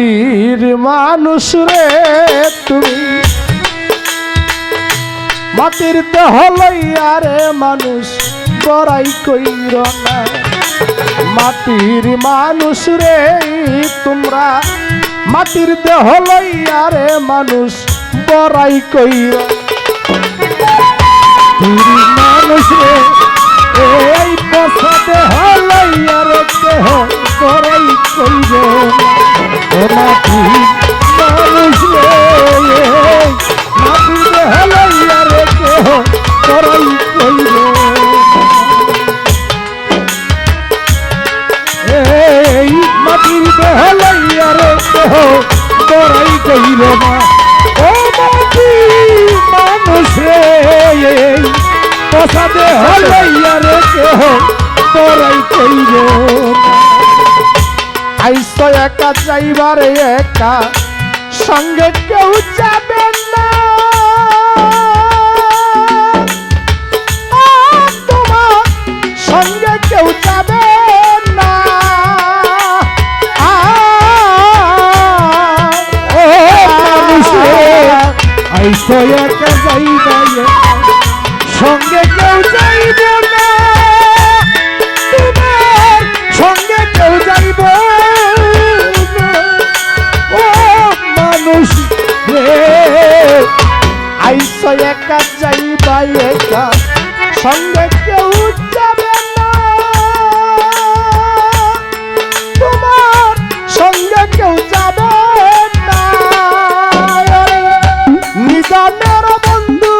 মাটির মানুষ রে তুমি, মাটির দেহ লইয়া রে মানুষ বড়াই কইর না। মাটির মানুষ রে তোমরা, মাটির দেহ লইয়া রে মানুষ বড়াই কইর। মানুষ রে এই পচা দেহ লইয়া রে দেহ বড়াই কইর। মাটির মানুষ রে মাটির দেহ লইয়া রে দেহ বড়াই কইর। এই মাটির দেহ লইয়া রে দেহ বড়াই কইর না। ও মাটির মানুষ রে পচা দেহ লইয়া রে দেহ বড়াই কইর না। আইসো একা যাইবারে একা, সঙ্গে কেউ যাবে না। তোমার সঙ্গে কেউ যাবে না। ও মানুষ আইসো একা যাইবারে, সঙ্গে কেউ যাইব না। তোমার সঙ্গে কেউ যাইব আইসো একা যাইবা একা, সঙ্গে কেউ যাবে না। তোমার সঙ্গে কেউ যাবে না। নিজামের বন্ধু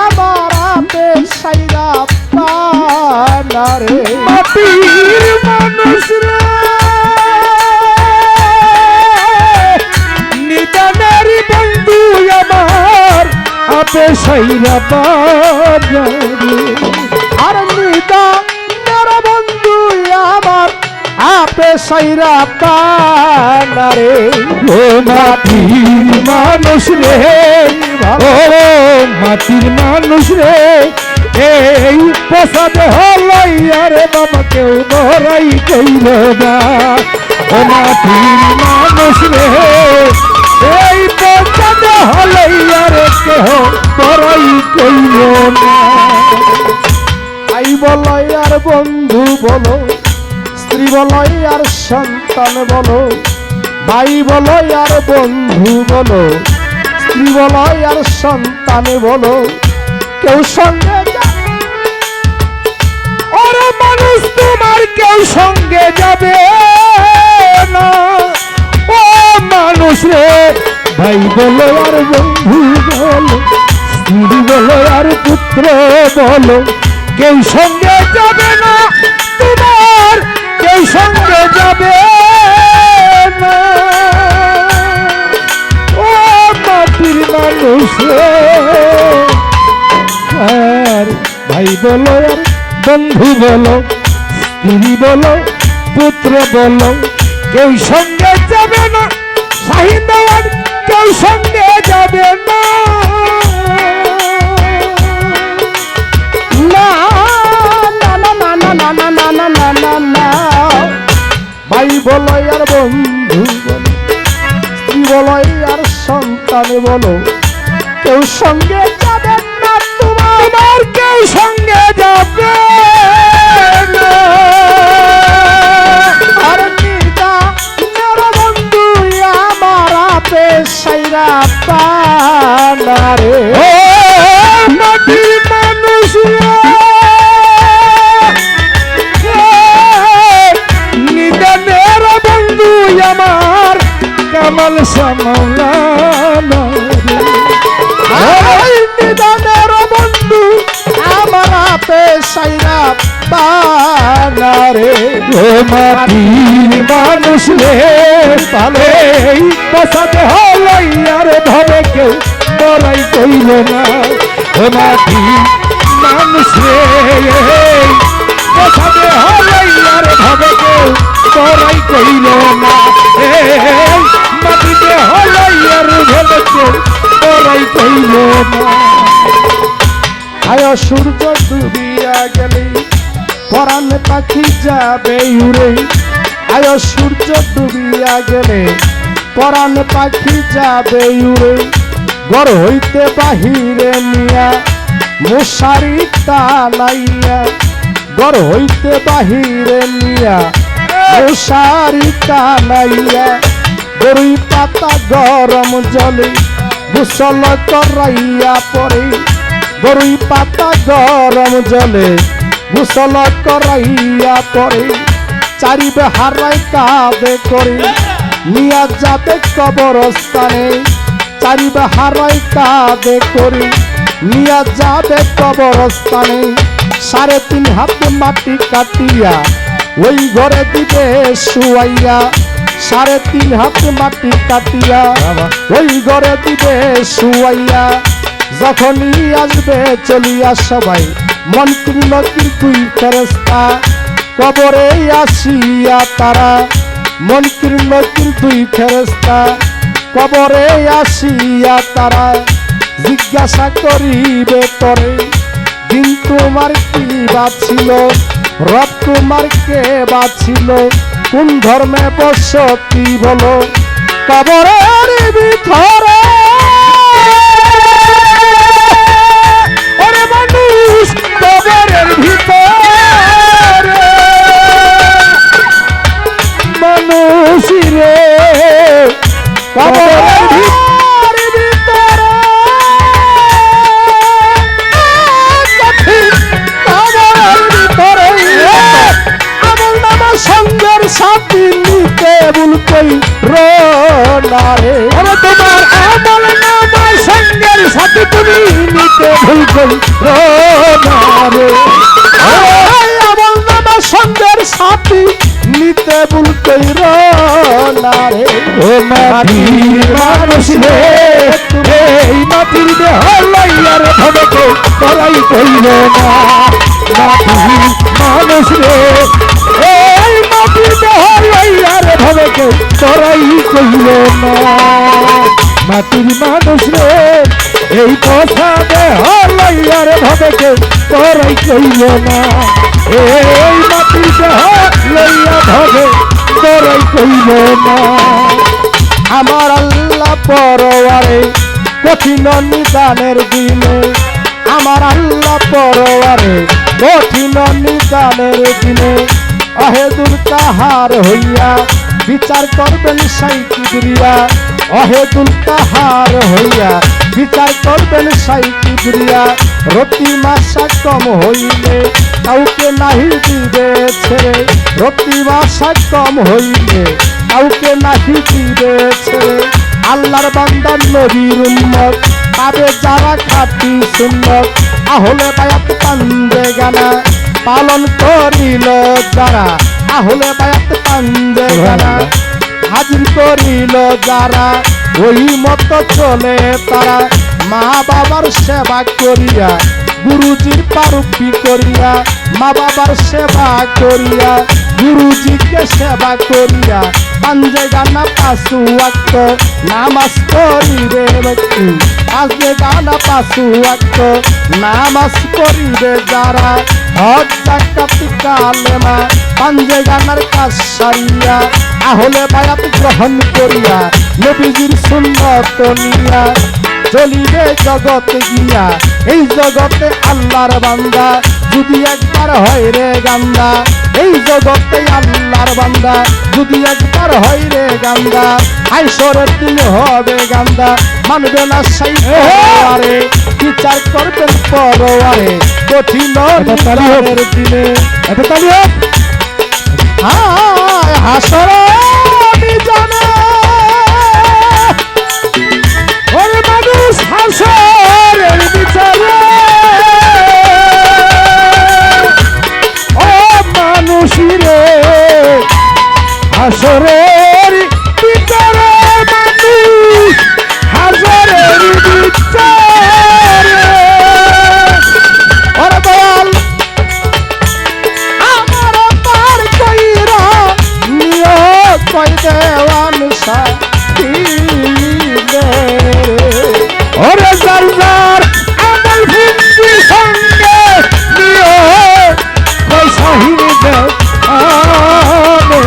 আমার হাতে সাইরা পানারে। মাটির মানুষ রে নিজামের বন্ধু আমার আপে সাইরা পানারে। আর নিজামের বন্ধু আমার আপে সাইরা পানারে। ও মাটির মানুষ রে, ও মাটির মানুষ রে এই পচা দেহ লইয়া রে বাবা কেউ বড়াই কইর না। ও মাটির মানুষ রে এই পচা দেহ লইয়া রে কেহ বড়াই কইর না। ভাই বলো আর বন্ধু বলো, স্ত্রী বলো আর সন্তান বলো, ভাই বলো আর বন্ধু বলো, স্ত্রী বলো আর সন্তান বলো, কেউ সঙ্গে ওরে মানুষ তোমার কেউ সঙ্গে যাবে না। ও মানুষ রে ভাই বলো আর বন্ধু বলো, স্ত্রী বলো আর পুত্র বলো, কেউ সঙ্গে যাবে না। তোমার কেউ সঙ্গে যাবে না। ও মাটির মানুষ রে আর ভাই বলো আর বন্ধু বলো, স্ত্রী বলো, পুত্র বলো, কেউ সঙ্গে যাবে না। শাহিদার কেউ সঙ্গে যাবে না। ভাই বলো আর বন্ধু বলো, স্ত্রী বলো আর সন্তান বলো, কেউ সঙ্গে যাবে না। তোমার কেউ সঙ্গে যাবে না। আর নিজামের বন্ধু আমার আপে সাইরা পানারে। ও মাটির মানুষ নিজামের বন্ধু আমার কামাল সামলানা। নিজামের বন্ধু আমার আপে সাইরা পানারে। ও মাটির মানুষ রে তালে পচা দেহ লইয়া রে ভাবে কেউ বড়াই কইল না। ও মাটির মানুষ রে পচা দেহ লইয়া রে ভাবে কেউ বড়াই কইল না। মাটি দেহ লইয়া রে ভাবে কেউ বড়াই কইল না। আয় সূর্য ডুবিয়া গেলে পরাণ পাখি যাবে উড়ে। আয় সূর্য ডুবিয়া গেলে পরাণ পাখি যাবে উড়ে ঘর হইতে বাহিরে নিয়া মশারি টানাইয়া ঘর হইতে বাহিরে নিয়া মশারি টানাইয়া বড়ই পাতা গরম জলে গোসল করাইয়া পরে বড়ই পাতা গরম জলে গোসল করাইয়া পরে চারিবে হারাই কাঁদে করে নিয়া যাবে কবরস্থানে চারিবে হারাই কাঁদে করে নিয়া যাবে কবরস্থানে 3.5 হাত মাটি কাটিয়া ওই ঘরে দিবে শুয়াইয়া 3.5 হাত মাটি কাটিয়া ওই ঘরে দিবে শুয়াইয়া যখনই আসবে চলিয়া সবাই মন কিনল দুই ফেরেশতা কবরে আসিয়া তারা মন কিনল দুই ফেরেশতা কবরে আসিয়া তারা জিজ্ঞাসা করিবে তরে দিন তোমার কি বাছিল রব তোমার কে বাছিল কোন ধর্মে বসতি বলো কবরের ভিতরে ওরে মানুষ কবরের ভিতরে মানুষ রে কবরের ভিতরে সঙ্গের সাথী নিতে ভুল কই রে ওরে তোমার আমল নামার সঙ্গের সাথী তুমি নিতে ভুল কই রে আমল নামার সঙ্গের সাথী নিতে ভুল কই রে ও মাটির মানুষ রে এই মাটির দেহ লইয়ার ভবকে করাই কইল না মাটির মানুষ রে এই মাটির দেহ লইয়ার ভবকে করাই কইল না মাটির মানুষ রে এই পোষা দেহ লইয়ার ভবকে করাই কইল না এই মাটির দেহ লইয়া ভবে করাই কইল না আমার আল্লাহ পরওয়ারে কঠিন নিদানের দিনে আমার আল্লাহ পরওয়ারে কঠিন নিদানের দিনে অহেদুর কাহার হইয়া বিচার করবেন সাই কিবরিয়া অহেদুল কাহার হইয়া বিচার করবেন সাই কিবরিয়া রতি মাসা কম হইলে কাউকে নাহি দিবে ছেড়ে রতি মাসা কম হইলে কাউকে নাহি দিবে ছেড়ে আল্লাহর বান্দা নবীর উম্মত পাবে যারা খাঁটি সুন্নত আহলে বায়াত পান্দে গানা পালন করিল যারা আহলে বায়াত পান্দে গানা হাজির করিল যারা ওই মত চলে তারা মা বাবার সেবা করিয়া গুরুজির পারুপি করিয়া মা বাবার সেবা করিয়া গুরুজিকে সেবা করিয়া পাঞ্জে গানা 5 ওয়াক্ত নামাজ করিবে ব্যক্তি পাঞ্জে গানা 5 ওয়াক্ত নামাজ করিবে যারা হজ যাকাত কালেমা পাঞ্জে গানার কাজ সারিয়া আহলে বায়াত গ্রহণ করিয়া নবীজির সুন্নত নিয়া চলিবে জগৎ গিয়া এই জগতে আল্লাহর বান্দা যদি একবার হয় রে গান্দা এই জগতে আল্লাহর বান্দা যদি একবার হয় রে গান্দা আইসরের দিন হবে গান্দা মানবে না সেই পরওয়ারে বিচার করবেন পরওয়ারে কঠিন নিদানের দিনে এটা তালি হোক হাসরে জানে ওরে মানুষ হাসরের বিচারে ও মানুষ রে হাসরের বিচারে মানুষ হাসরের বিচারে ওরে দয়াল আমার পার কইরা নিয়ে কই দেওয়ান সাথী ওরে জারজার আমল ভুক্তি সঙ্গে নিয়ে কই সাহিদ আনে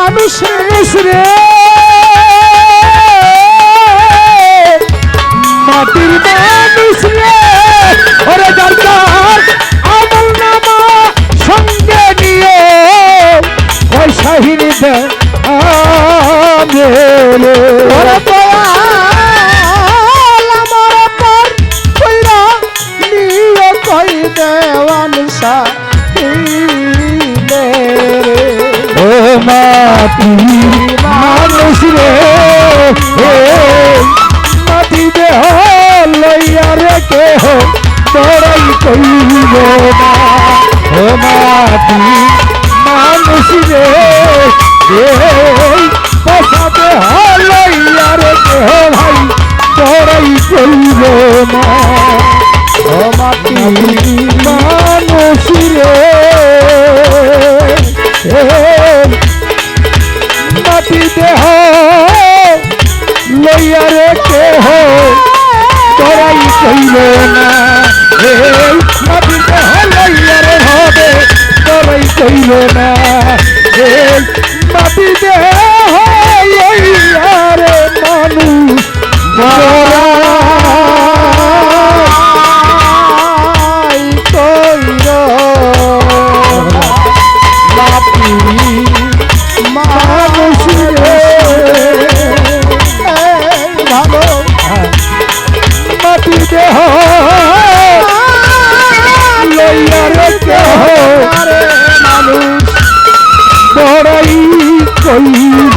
মানুষ রে মাটির মানুষ রে ওরে দরকার আমল নামা সঙ্গে নিয়ে ওই শাহিনী দে ওরে দয়াল আমার পর কইরা নিয়ে কই দেওয়ান সাহিলে ও মাটি মানুষ রে মাটি দেহ লইয়া রে কেহ তোরাই কইব না ও মাটি মানুষ রে পশা দেহ লইয়া রে কেহ ভাই তোরাই কইব না ও মাটি মানুষ রে মাটি দেহ লইয়া রে কেহ তোরাই কইব না এই মাটি দেহ লইয়া রে হবে তোরাই কইব না এই মাটি দেহ লইয়া রে মানুষ আই কইরা মাটি মানুষ রে ভালো মাটি দেহ লইয়া রে কেহ মানুষ তোরাই কইব